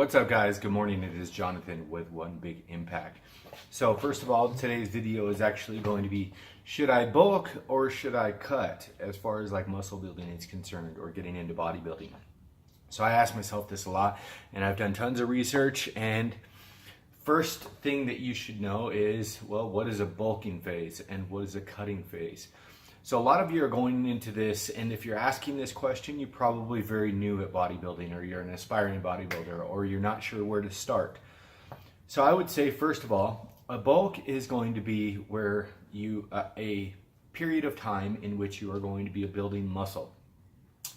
What's up, guys? Good morning. It is Jonathan with One Big Impact. So first of all, today's video is actually going to be, should I bulk or should I cut as far as like muscle building is concerned or getting into bodybuilding? So I ask myself this a lot, and I've done tons of research, and first thing that you should know is, well, what is a bulking phase and what is a cutting phase? So a lot of you are going into this, and if you're asking this question, you're probably very new at bodybuilding, or you're an aspiring bodybuilder, or you're not sure where to start. So I would say, first of all, a bulk is going to be where you, a period of time in which you are going to be building muscle.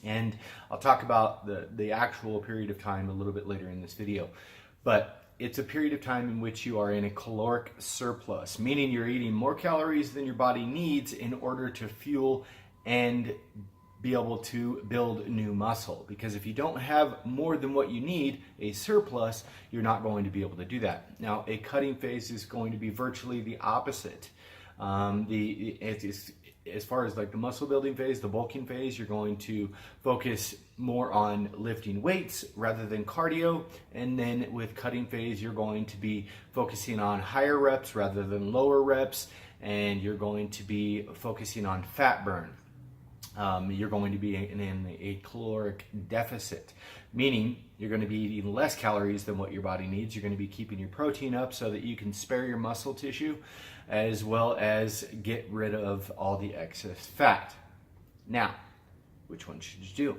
And I'll talk about the actual period of time a little bit later in this video. But it's a period of time in which you are in a caloric surplus, meaning you're eating more calories than your body needs in order to fuel and be able to build new muscle. Because if you don't have more than what you need, a surplus, you're not going to be able to do that. Now, a cutting phase is going to be virtually the opposite. As far as like the muscle building phase, the bulking phase, you're going to focus more on lifting weights rather than cardio. And then with cutting phase, you're going to be focusing on higher reps rather than lower reps. And you're going to be focusing on fat burn. You're going to be in a caloric deficit, meaning you're going to be eating less calories than what your body needs. You're going to be keeping your protein up so that you can spare your muscle tissue, as well as get rid of all the excess fat. Now, which one should you do?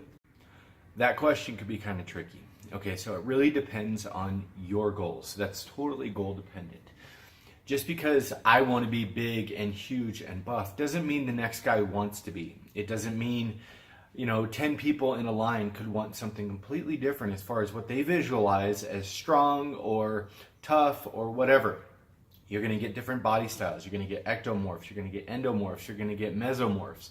That question could be kind of tricky. Okay, so it really depends on your goals. That's totally goal dependent. Just because I want to be big and huge and buff doesn't mean the next guy wants to be. It doesn't mean, 10 people in a line could want something completely different as far as what they visualize as strong or tough or whatever. You're going to get different body styles. You're going to get ectomorphs. You're going to get endomorphs. You're going to get mesomorphs.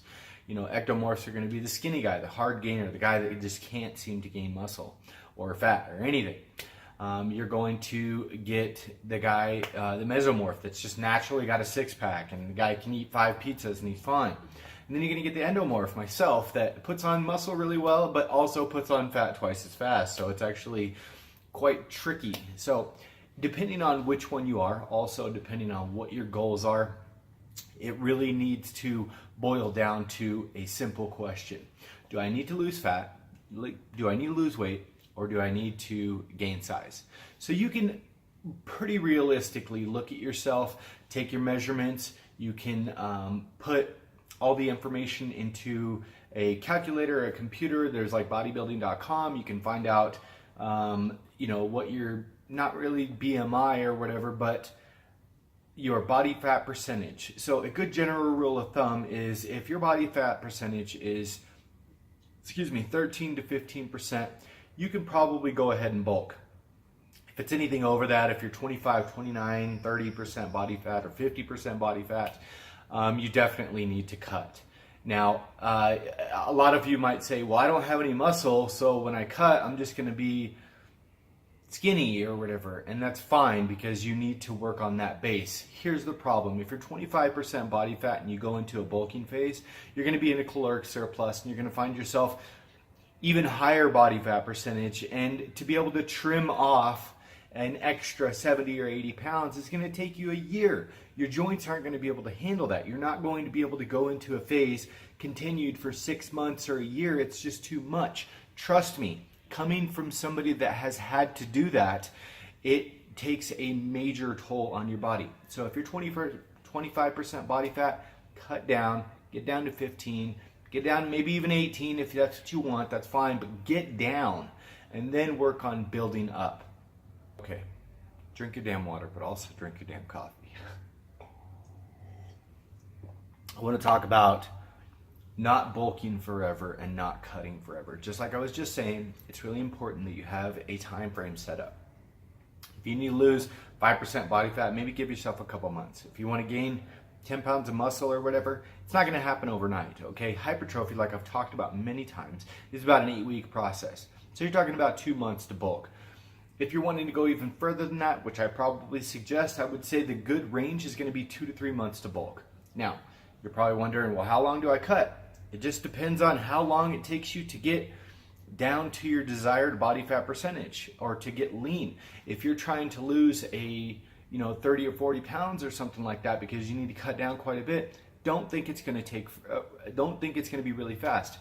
Ectomorphs are going to be the skinny guy, the hard gainer, the guy that just can't seem to gain muscle or fat or anything. You're going to get the guy, the mesomorph, that's just naturally got a six-pack, and the guy can eat 5 pizzas and he's fine. And then you're going to get the endomorph, myself, that puts on muscle really well, but also puts on fat twice as fast. So it's actually quite tricky. So depending on which one you are, also depending on what your goals are, it really needs to boil down to a simple question. Do I need to lose fat? Do I need to lose weight? Or do I need to gain size? So you can pretty realistically look at yourself, take your measurements. You can put all the information into a calculator, a computer. There's like bodybuilding.com. You can find out, what your, not really BMI or whatever, but your body fat percentage. So a good general rule of thumb is if your body fat percentage is, 13 to 15%, you can probably go ahead and bulk. If it's anything over that, if you're 25, 29, 30% body fat or 50% body fat, you definitely need to cut. Now, a lot of you might say, well, I don't have any muscle, so when I cut, I'm just going to be skinny or whatever, and that's fine because you need to work on that base. Here's the problem. If you're 25% body fat and you go into a bulking phase, you're going to be in a caloric surplus, and you're going to find yourself even higher body fat percentage, and to be able to trim off an extra 70 or 80 pounds is going to take you a year. Your joints aren't going to be able to handle that. You're not going to be able to go into a phase continued for 6 months or a year. It's just too much. Trust me, coming from somebody that has had to do that, it takes a major toll on your body. So if you're 25% body fat, cut down, get down to 15, get down maybe even 18 if that's what you want, that's fine, but get down and then work on building up. Okay, drink your damn water, but also drink your damn coffee. I want to talk about not bulking forever and not cutting forever. Just like I was just saying, it's really important that you have a time frame set up. If you need to lose 5% body fat, maybe give yourself a couple months. If you want to gain 10 pounds of muscle or whatever, it's not going to happen overnight, okay? Hypertrophy, like I've talked about many times, is about an 8-week process. So you're talking about 2 months to bulk. If you're wanting to go even further than that, which I probably suggest, I would say the good range is going to be 2 to 3 months to bulk. Now, you're probably wondering, well, how long do I cut? It just depends on how long it takes you to get down to your desired body fat percentage, or to get lean. If you're trying to lose 30 or 40 pounds or something like that because you need to cut down quite a bit, don't think it's going to be really fast.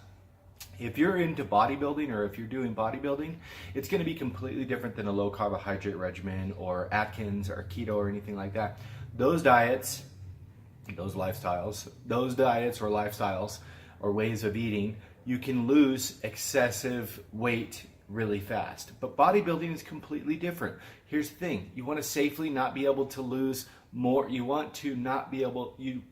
If you're into bodybuilding, or if you're doing bodybuilding, it's going to be completely different than a low carbohydrate regimen or Atkins or keto or anything like that. Those diets or lifestyles or ways of eating, you can lose excessive weight really fast. But bodybuilding is completely different. Here's the thing: you want to safely not be able to lose more. You want to not be able, you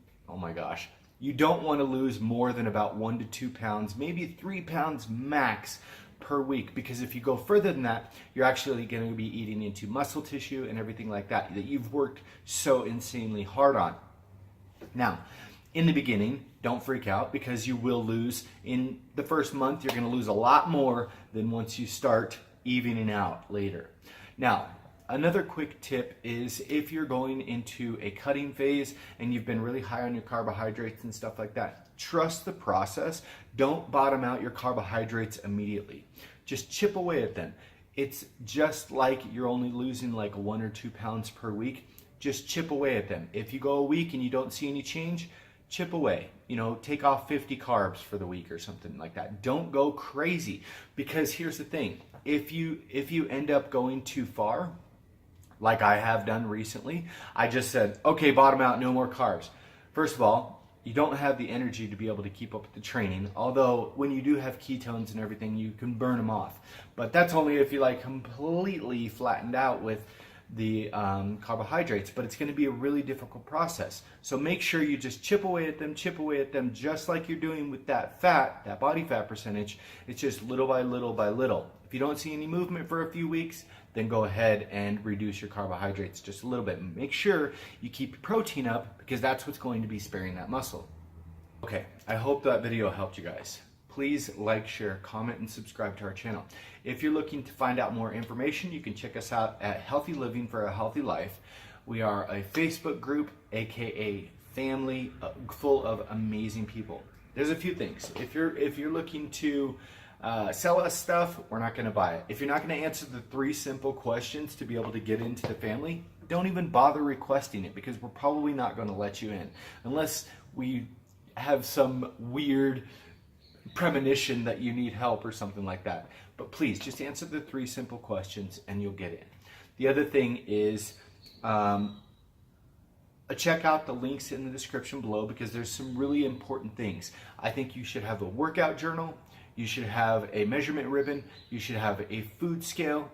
don't want to lose more than about 1 to 2 pounds, maybe 3 pounds max per week, because if you go further than that, you're actually going to be eating into muscle tissue and everything like that you've worked so insanely hard on. Now, in the beginning, don't freak out, because you will lose. In the first month, you're going to lose a lot more than once you start evening out later. Now, another quick tip is, if you're going into a cutting phase and you've been really high on your carbohydrates and stuff like that, trust the process. Don't bottom out your carbohydrates immediately. Just chip away at them. It's just like you're only losing like 1 or 2 pounds per week. Just chip away at them. If you go a week and you don't see any change, chip away. Take off 50 carbs for the week or something like that. Don't go crazy, because here's the thing: if you end up going too far, like I have done recently, I just said, okay, bottom out, no more carbs. First of all, you don't have the energy to be able to keep up with the training. Although when you do have ketones and everything, you can burn them off. But that's only if you completely flattened out with the carbohydrates. But it's going to be a really difficult process. So make sure you just chip away at them, just like you're doing with that fat, that body fat percentage. It's just little by little by little. If you don't see any movement for a few weeks, then go ahead and reduce your carbohydrates just a little bit. Make sure you keep your protein up, because that's what's going to be sparing that muscle. Okay, I hope that video helped you guys. Please like, share, comment, and subscribe to our channel. If you're looking to find out more information, you can check us out at Healthy Living for a Healthy Life. We are a Facebook group, aka family, full of amazing people. There's a few things. If you're looking to sell us stuff, we're not going to buy it. If you're not going to answer the 3 simple questions to be able to get into the family, don't even bother requesting it, because we're probably not going to let you in unless we have some weird premonition that you need help or something like that. But please just answer the 3 simple questions and you'll get in. The other thing is, check out the links in the description below, because there's some really important things. I think you should have a workout journal. You should have a measurement ribbon. You should have a food scale.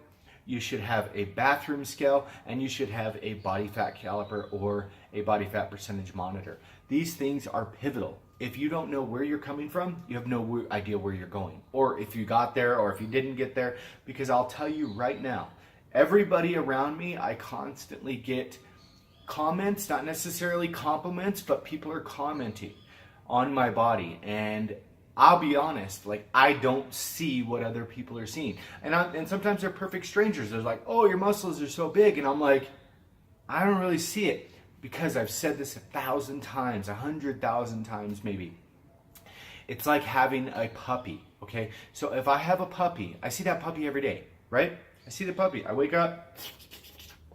You should have a bathroom scale, and you should have a body fat caliper or a body fat percentage monitor. These things are pivotal. If you don't know where you're coming from, you have no idea where you're going, or if you got there or if you didn't get there, because I'll tell you right now, everybody around me, I constantly get comments, not necessarily compliments, but people are commenting on my body, and I'll be honest, I don't see what other people are seeing. And sometimes they're perfect strangers. They're like, oh, your muscles are so big. And I'm like, I don't really see it, because I've said this 1,000 times, 100,000 times maybe. It's like having a puppy, okay? So if I have a puppy, I see that puppy every day, right? I see the puppy. I wake up,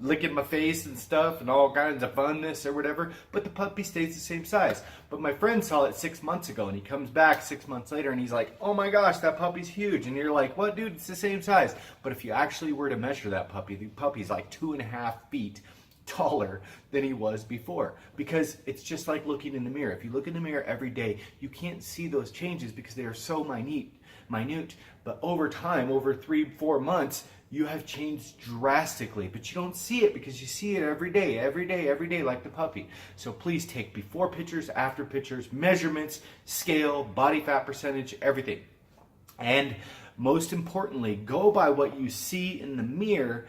licking my face and stuff and all kinds of funness or whatever, but the puppy stays the same size. But my friend saw it 6 months ago, and he comes back 6 months later and he's like, oh my gosh, that puppy's huge. And you're like, what, dude? It's the same size. But if you actually were to measure that puppy, the puppy's like 2.5 feet taller than he was before, because it's just like looking in the mirror. If you look in the mirror every day, you can't see those changes because they are so minute. But over time, over 3-4 months, you have changed drastically, but you don't see it because you see it every day, like the puppy. So please take before pictures, after pictures, measurements, scale, body fat percentage, everything. And most importantly, go by what you see in the mirror,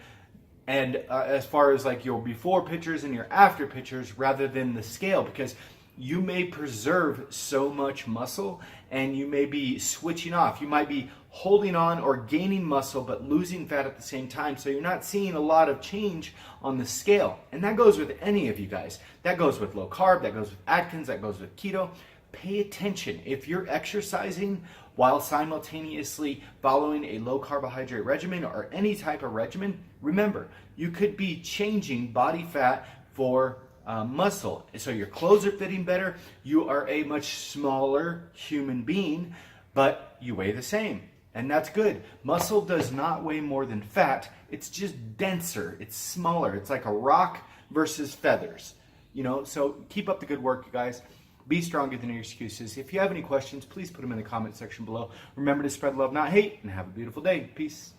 and as far as like your before pictures and your after pictures, rather than the scale, because you may preserve so much muscle and you may be switching off. You might be holding on or gaining muscle but losing fat at the same time, so you're not seeing a lot of change on the scale. And that goes with any of you guys. That goes with low carb, that goes with Atkins, that goes with keto. pay attention. If you're exercising while simultaneously following a low carbohydrate regimen or any type of regimen, remember, you could be changing body fat for muscle. So your clothes are fitting better, you are a much smaller human being, but you weigh the same. And that's good. Muscle does not weigh more than fat. It's just denser. It's smaller. It's like a rock versus feathers. So keep up the good work, you guys. Be stronger than your excuses. If you have any questions, please put them in the comment section below. Remember to spread love, not hate, and have a beautiful day. Peace.